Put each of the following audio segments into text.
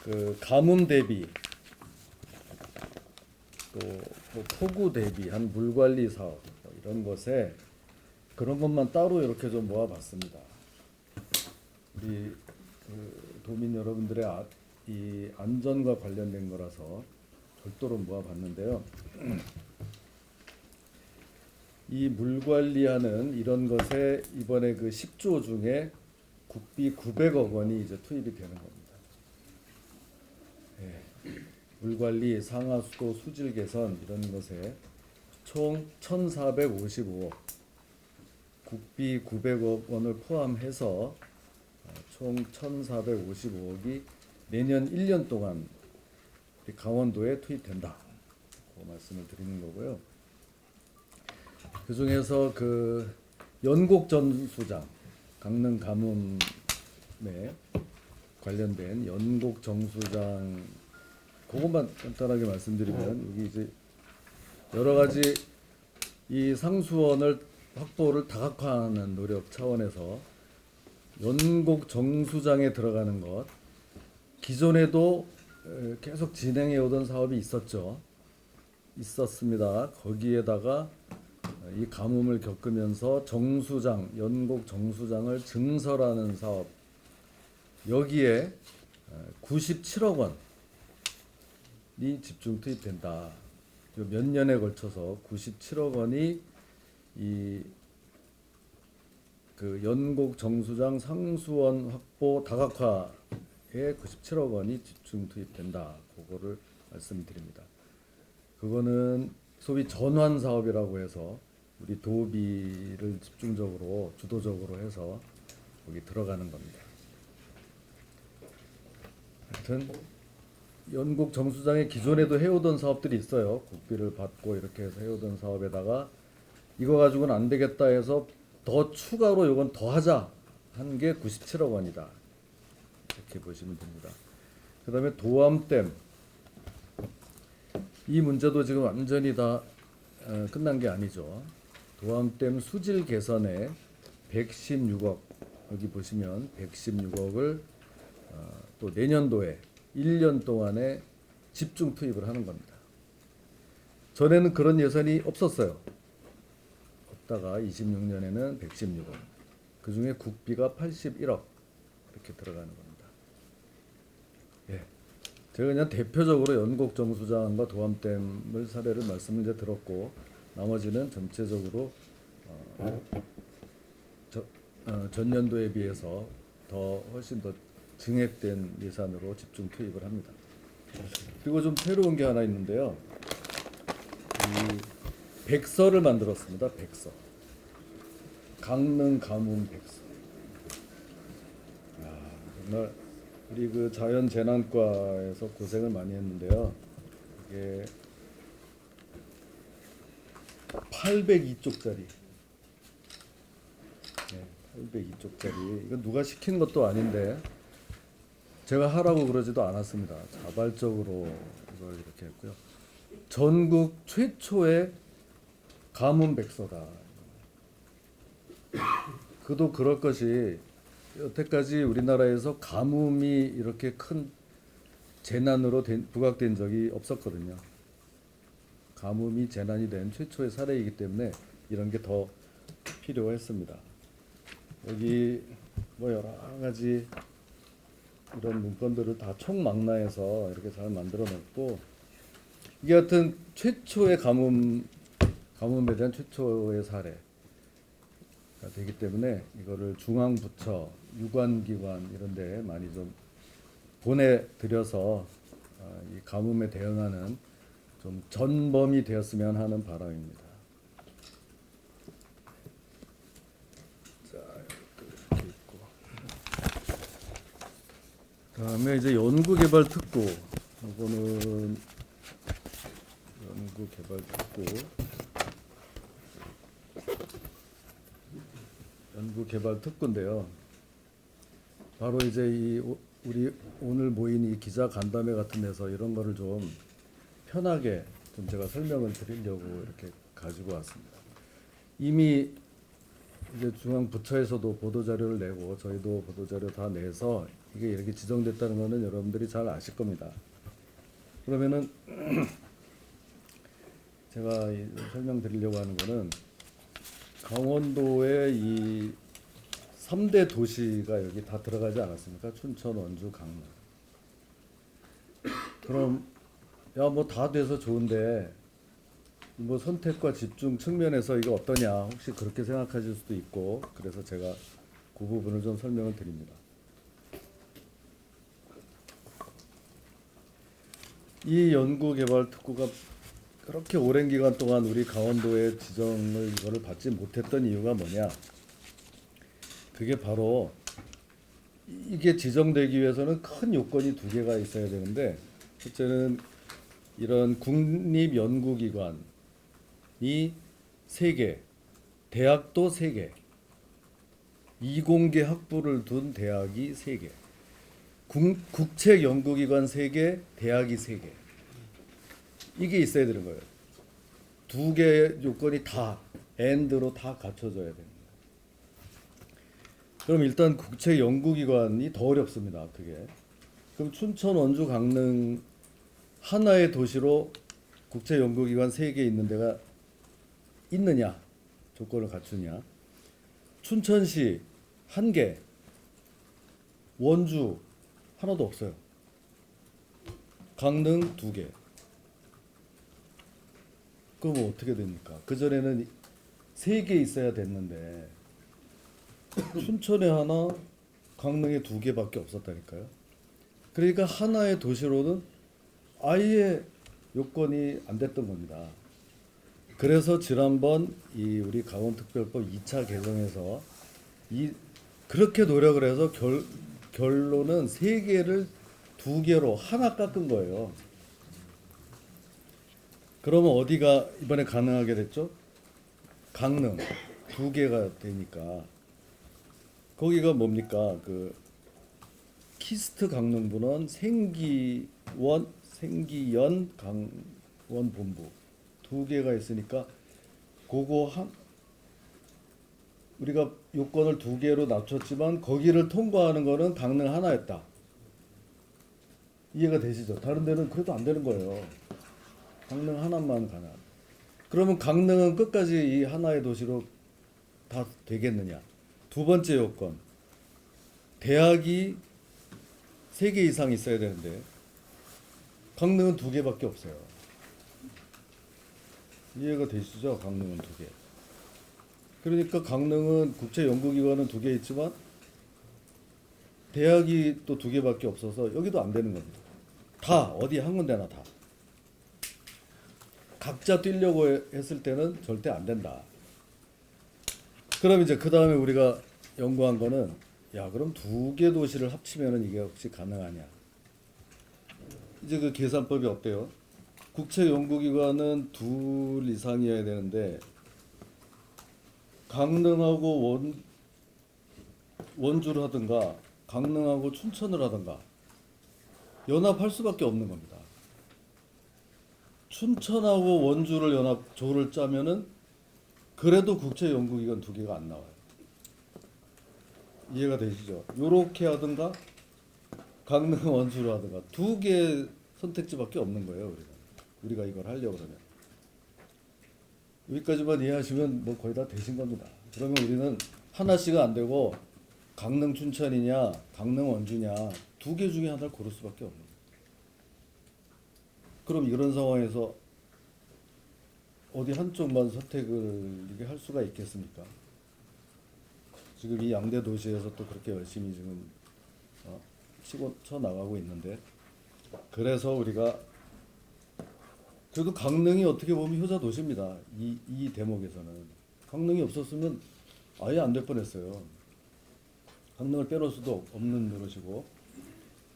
그 가뭄 대비 또뭐 폭우 대비한 물 관리 사업 뭐 이런 것에 그런 것만 따로 이렇게 좀 모아봤습니다. 우리 그 도민 여러분들의 이 안전과 관련된 거라서 별도로 모아봤는데요. 이 물 관리하는 이런 것에 이번에 그 10조 중에 국비 900억 원이 이제 투입이 되는 겁니다. 예. 물 관리, 상하수도, 수질 개선 이런 것에 총 1,455억, 국비 900억 원을 포함해서 총 1,455억이 내년 1년 동안 강원도에 투입된다. 그 말씀을 드리는 거고요. 그 중에서 그 연곡정수장, 강릉 가뭄에 관련된 연곡정수장 그것만 간단하게 말씀드리면 여기 이제 여러 가지 이 상수원을 확보를 다각화하는 노력 차원에서 연곡정수장에 들어가는 것 기존에도 계속 진행해 오던 사업이 있었습니다. 거기에다가 이 가뭄을 겪으면서 정수장, 연곡 정수장을 증설하는 사업 여기에 97억 원이 집중 투입된다. 몇 년에 걸쳐서 97억 원이 이 그 연곡 정수장 상수원 확보 다각화에 97억 원이 집중 투입된다. 그거를 말씀드립니다. 그거는 소위 전환 사업이라고 해서 우리 도비를 집중적으로 주도적으로 해서 거기 들어가는 겁니다. 하여튼 연곡 정수장에 기존에도 해오던 사업들이 있어요. 국비를 받고 이렇게 해서 해오던 사업에다가 이거 가지고는 안 되겠다 해서 더 추가로 이건 더 하자 한 게 97억 원이다. 이렇게 보시면 됩니다. 그 다음에 도암댐 이 문제도 지금 완전히 다 끝난 게 아니죠. 도암댐 수질 개선에 116억 여기 보시면 116억을 또 내년도에 1년 동안에 집중 투입을 하는 겁니다. 전에는 그런 예산이 없었어요. 없다가 26년에는 116억 그 중에 국비가 81억 이렇게 들어가는 겁니다. 예. 제가 그냥 대표적으로 연곡정수장과 도암댐을 사례를 말씀을 이제 들었고 나머지는 전체적으로 전년도에 비해서 훨씬 더 증액된 예산으로 집중 투입을 합니다. 그리고 좀 새로운 게 하나 있는데요. 이 백서를 만들었습니다. 백서. 강릉 가뭄 백서. 정말 우리 그 자연재난과에서 고생을 많이 했는데요. 이게 802쪽짜리. 네, 802쪽짜리. 이거 누가 시킨 것도 아닌데 제가 하라고 그러지도 않았습니다. 자발적으로 이걸 이렇게 했고요. 전국 최초의 가뭄 백서다. 그도 그럴 것이 여태까지 우리나라에서 가뭄이 이렇게 큰 재난으로 부각된 적이 없었거든요. 가뭄이 재난이 된 최초의 사례이기 때문에 이런 게 더 필요했습니다. 여기 뭐 여러 가지 이런 문건들을 다 총망라해서 이렇게 잘 만들어 놨고 이게 하여튼 최초의 가뭄에 대한 최초의 사례가 되기 때문에 이거를 중앙부처, 유관기관 이런 데 많이 좀 보내드려서 이 가뭄에 대응하는 좀 전범이 되었으면 하는 바람입니다. 자, 이렇게 있고. 다음에 이제 연구개발특구. 이거는 연구개발특구인데요. 바로 이제 우리 오늘 모인 이 기자 간담회 같은 데서 이런 거를 좀 편하게 좀 제가 설명을 드리려고 이렇게 가지고 왔습니다. 이미 이제 중앙부처에서도 보도자료를 내고 저희도 보도자료 다 내서 이게 이렇게 지정됐다는 거는 여러분들이 잘 아실 겁니다. 그러면은 제가 설명드리려고 하는 거는 강원도의 이 3대 도시가 여기 다 들어가지 않았습니까? 춘천, 원주, 강릉. 그럼 야 뭐 다 돼서 좋은데 뭐 선택과 집중 측면에서 이거 어떠냐 혹시 그렇게 생각하실 수도 있고, 그래서 제가 그 부분을 좀 설명을 드립니다. 이 연구개발특구가 그렇게 오랜 기간 동안 우리 강원도의 지정을 이거를 받지 못했던 이유가 뭐냐? 그게 바로 이게 지정되기 위해서는 큰 요건이 두 개가 있어야 되는데, 첫째는 이런 국립연구기관이 세 개, 대학도 세 개, 이공계 학부를 둔 대학이 세 개, 국책연구기관 세 개, 대학이 세 개. 이게 있어야 되는 거예요. 두 개의 요건이 다 AND로 다 갖춰져야 됩니다. 그럼 일단 국책연구기관이 더 어렵습니다. 그게. 그럼 춘천, 원주, 강릉 하나의 도시로 국책연구기관 3개 있는 데가 있느냐? 조건을 갖추냐? 춘천시 1개, 원주 하나도 없어요. 강릉 2개. 그럼 어떻게 됩니까? 그전에는 3개 있어야 됐는데 춘천에 하나, 강릉에 2개밖에 없었다니까요. 그러니까 하나의 도시로는 아예 요건이 안 됐던 겁니다. 그래서 지난번 이 우리 강원특별법 2차 개정에서 그렇게 노력을 해서 결론은 3개를 2개로 하나 깎은 거예요. 그러면 어디가 이번에 가능하게 됐죠? 강릉 2개가 되니까. 거기가 뭡니까? 그 키스트 강릉부는 생기연 강원본부 2개가 있으니까 그거 우리가 요건을 2개로 낮췄지만 거기를 통과하는 거는 강릉 하나였다. 이해가 되시죠? 다른 데는 그래도 안 되는 거예요. 강릉 하나만 가능. 그러면 강릉은 끝까지 이 하나의 도시로 다 되겠느냐? 두 번째 요건, 대학이 3개 이상 있어야 되는데 강릉은 2개밖에 없어요. 이해가 되시죠? 강릉은 2개. 그러니까 강릉은 국제연구기관은 2개 있지만 대학이 또 2개밖에 없어서 여기도 안 되는 겁니다. 다 어디 한 군데나 다. 각자 뛰려고 했을 때는 절대 안 된다. 그럼 이제 그 다음에 우리가 연구한 거는, 야 그럼 2개 도시를 합치면은 이게 혹시 가능하냐? 이제 그 계산법이 어때요? 국책연구기관은 2 이상이어야 되는데 강릉하고 원주를 하든가 강릉하고 춘천을 하든가 연합할 수밖에 없는 겁니다. 춘천하고 원주를 조를 짜면은 그래도 국책연구기관 2개가 안 나와요. 이해가 되시죠? 요렇게 하든가 강릉 원주를 하든가 2개 선택지밖에 없는 거예요. 우리가 이걸 하려고 그러면. 여기까지만 이해하시면 뭐 거의 다 되신 겁니다. 그러면 우리는 하나씩은 안 되고 강릉 춘천이냐 강릉 원주냐 2개 중에 하나를 고를 수밖에 없는 거예요. 그럼 이런 상황에서 어디 한쪽만 선택을 이게 할 수가 있겠습니까? 지금 이 양대 도시에서 또 그렇게 열심히 지금 쳐 나가고 있는데, 그래서 우리가 그래도 강릉이 어떻게 보면 효자 도시입니다. 이 대목에서는 강릉이 없었으면 아예 안 될 뻔했어요. 강릉을 빼놓을 수도 없는 노릇이고,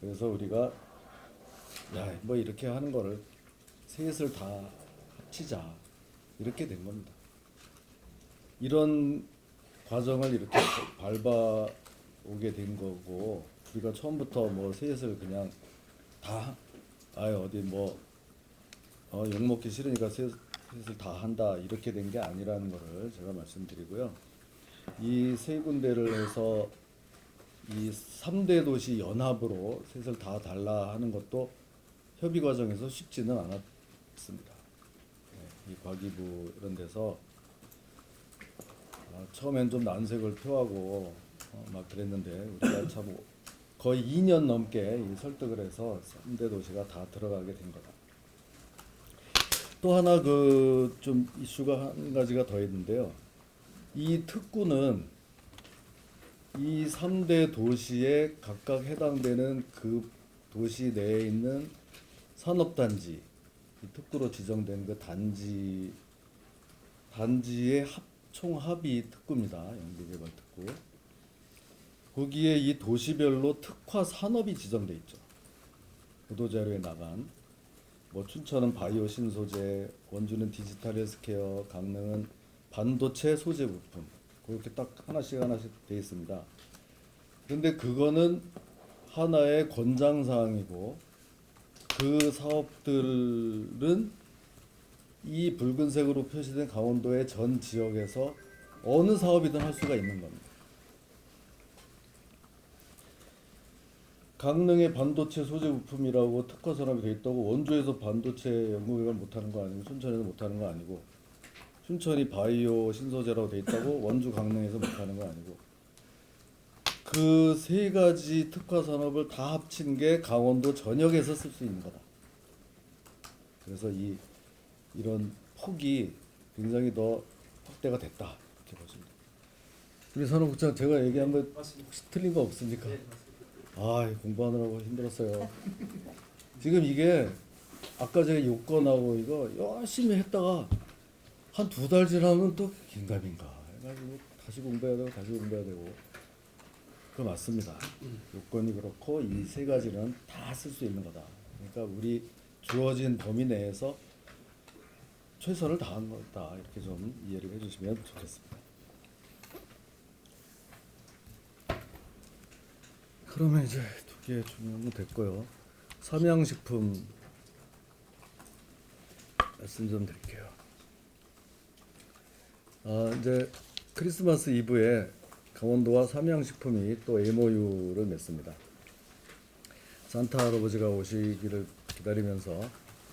그래서 우리가 야 뭐 이렇게 하는 거를 셋을 다 합치자 이렇게 된 겁니다. 이런 과정을 이렇게 밟아 오게 된 거고, 우리가 처음부터 뭐 셋을 그냥 다 어디 뭐 욕먹기 싫으니까 셋을 다 한다 이렇게 된 게 아니라는 거를 제가 말씀드리고요. 이 세 군데를 해서 이 3대 도시 연합으로 셋을 다 달라 하는 것도 협의 과정에서 쉽지는 않았습니다. 이 과기부 이런 데서 처음엔 좀 난색을 표하고 막 그랬는데 우리가 참 거의 2년 넘게 이 설득을 해서 3대 도시가 다 들어가게 된 거다. 또 하나 그 좀 이슈가 한 가지가 더 있는데요. 이 특구는 이 3대 도시에 각각 해당되는 그 도시 내에 있는 산업단지, 이 특구로 지정된 그 단지의 총합이 특구입니다. 영도개발 특구. 거기에 이 도시별로 특화 산업이 지정돼 있죠. 보도자료에 나간 뭐 춘천은 바이오 신소재, 원주는 디지털 헬스케어, 강릉은 반도체 소재 부품, 그렇게 딱 하나씩 돼 있습니다. 그런데 그거는 하나의 권장 사항이고 그 사업들은 이 붉은색으로 표시된 강원도의 전 지역에서 어느 사업이든 할 수가 있는 겁니다. 강릉에 반도체 소재 부품이라고 특화 산업이 돼 있다고 원주에서 반도체 연구개발 못하는 거 아니고 춘천에서 못하는 거 아니고 춘천이 바이오 신소재라고 돼 있다고 원주 강릉에서 못하는 거 아니고 그 세 가지 특화 산업을 다 합친 게 강원도 전역에서 쓸 수 있는 거다. 그래서 이런 폭이 굉장히 더 확대가 됐다 이렇게 보십니다. 우리 산업국장 제가 얘기한 거 혹시 틀린 거 없습니까? 공부하느라고 힘들었어요. 지금 이게 아까 제가 요건하고 이거 열심히 했다가 한 2달 지나면 또 긴가민가 해가지고 다시 공부해야 되고 그거 맞습니다. 요건이 그렇고 이 세 가지는 다 쓸 수 있는 거다. 그러니까 우리 주어진 범위 내에서 최선을 다한 거다. 이렇게 좀 이해를 해주시면 좋겠습니다. 그러면 이제 2개 준비는 됐고요. 삼양식품 말씀 좀 드릴게요. 이제 크리스마스 이브에 강원도와 삼양식품이 또 MOU를 맺습니다. 산타 할아버지가 오시기를 기다리면서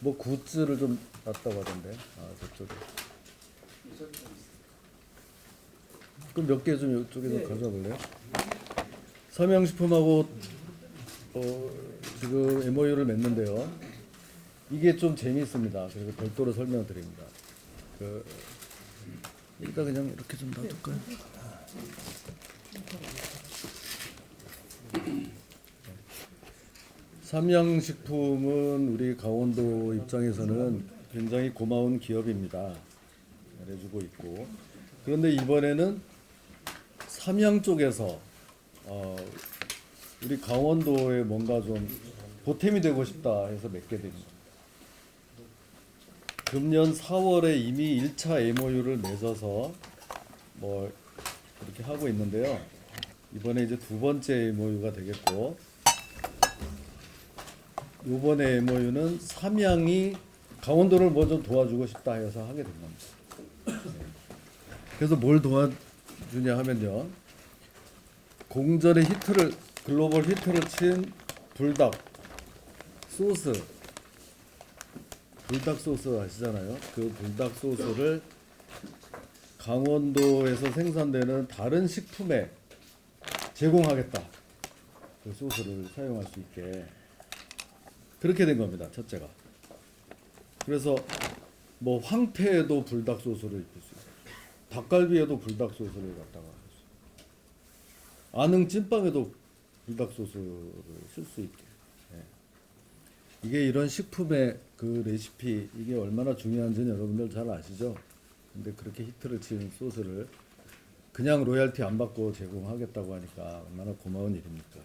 뭐 굿즈를 좀 놨다고 하던데 저쪽에 그럼 몇 개 좀 이쪽에서 가져와 볼래요? 삼양식품하고 지금 MOU를 맺는데요. 이게 좀 재미있습니다. 그리고 별도로 설명드립니다. 일단 그냥 이렇게 좀 놔둘까요? 삼양식품은 우리 강원도 입장에서는 굉장히 고마운 기업입니다. 잘해주고 있고 그런데 이번에는 삼양 쪽에서 우리 강원도에 뭔가 좀 보탬이 되고 싶다 해서 맺게 됩니다. 금년 4월에 이미 1차 MOU를 맺어서 뭐 이렇게 하고 있는데요. 이번에 이제 2번째 MOU가 되겠고 이번에 MOU는 삼양이 강원도를 뭐 좀 도와주고 싶다 해서 하게 된 겁니다. 그래서 뭘 도와주냐 하면요. 공전의 글로벌 히트를 친 불닭 소스 아시잖아요. 그 불닭 소스를 강원도에서 생산되는 다른 식품에 제공하겠다. 그 소스를 사용할 수 있게 그렇게 된 겁니다. 첫째가. 그래서 뭐 황태에도 불닭 소스를 입힐 수 있고 닭갈비에도 불닭 소스를 갖다가 안흥 찐빵에도 불닭 소스를 쓸 수 있게. 이게 이런 식품의 그 레시피 이게 얼마나 중요한지는 여러분들 잘 아시죠? 근데 그렇게 히트를 친 소스를 그냥 로얄티 안 받고 제공하겠다고 하니까 얼마나 고마운 일입니까?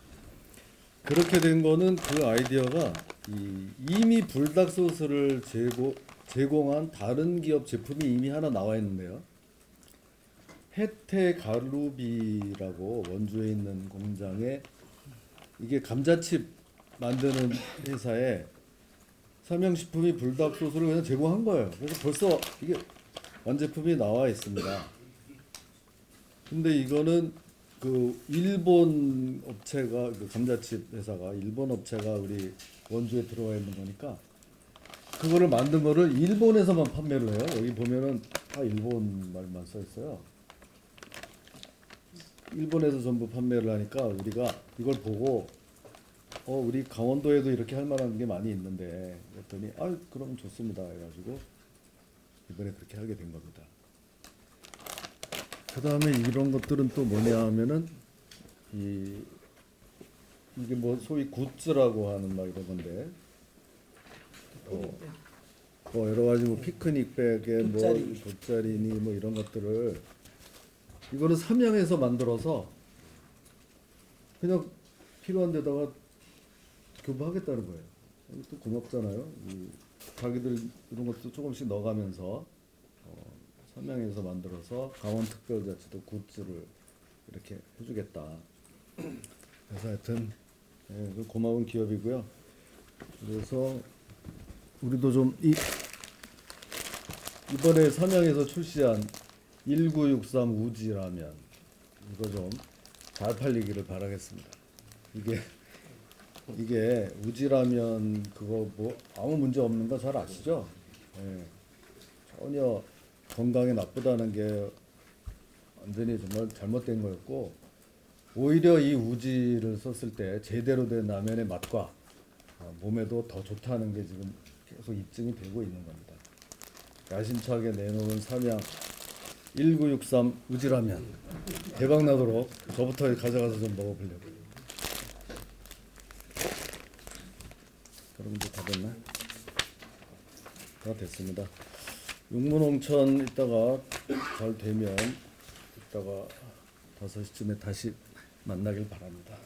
그렇게 된 거는 그 아이디어가 이미 불닭 소스를 제공한 다른 기업 제품이 이미 하나 나와 있는데요. 혜태 가루비라고 원주에 있는 공장에 이게 감자칩 만드는 회사에 삼양식품이 불닭 소스를 그냥 제공한 거예요. 그래서 벌써 이게 완제품이 나와 있습니다. 근데 이거는 그 일본 업체가 그 감자칩 회사가 일본 업체가 우리 원주에 들어와 있는 거니까 그거를 만든 거를 일본에서만 판매를 해요. 여기 보면은 다 일본 말만 써 있어요. 일본에서 전부 판매를 하니까 우리가 이걸 보고 우리 강원도에도 이렇게 할 만한 게 많이 있는데 그랬더니 그럼 좋습니다 해가지고 이번에 그렇게 하게 된 겁니다. 그 다음에 이런 것들은 또 뭐냐 하면은 이게 뭐 소위 굿즈라고 하는 막 이런 건데 뭐 여러 가지 뭐 피크닉 백에 뭐 돗자리니 뭐 이런 것들을 이거는 삼양에서 만들어서 그냥 필요한 데다가 교부하겠다는 거예요. 또 고맙잖아요. 자기들 이런 것도 조금씩 넣어가면서 삼양에서 만들어서 강원특별자치도 굿즈를 이렇게 해주겠다. 그래서 하여튼 고마운 기업이고요. 그래서 우리도 좀 이번에 삼양에서 출시한 1963 우지라면 이거 좀 잘 팔리기를 바라겠습니다. 이게 우지라면 그거 뭐 아무 문제 없는 거 잘 아시죠? 전혀 건강에 나쁘다는 게 완전히 정말 잘못된 거였고 오히려 이 우지를 썼을 때 제대로 된 라면의 맛과 몸에도 더 좋다는 게 지금 계속 입증이 되고 있는 겁니다. 야심차게 내놓은 삼양 1963 우지라면 대박 나도록 저부터 가져가서 좀 먹어보려고. 그럼 이제 다 됐나? 다 됐습니다. 육문홍천 이따가 잘 되면 이따가 5시쯤에 다시 만나길 바랍니다.